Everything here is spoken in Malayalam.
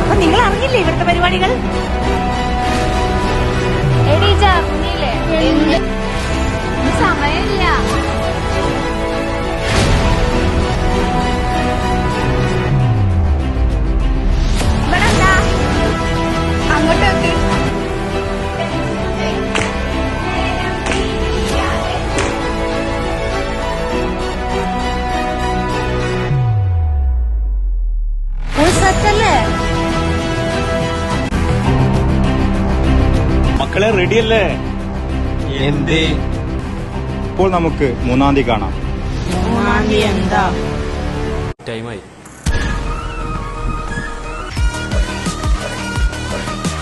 അപ്പൊ നിങ്ങൾ അറിഞ്ഞില്ലേ ഇവിടുത്തെ പരിപാടികൾ? സമയമില്ല. അങ്ങോട്ടേക്ക് മക്കളെ റെഡിയല്ലേ? എന്തേ? ഇപ്പോൾ നമുക്ക് 3-ാം തീയതി കാണാം. എന്താ ടൈമായി.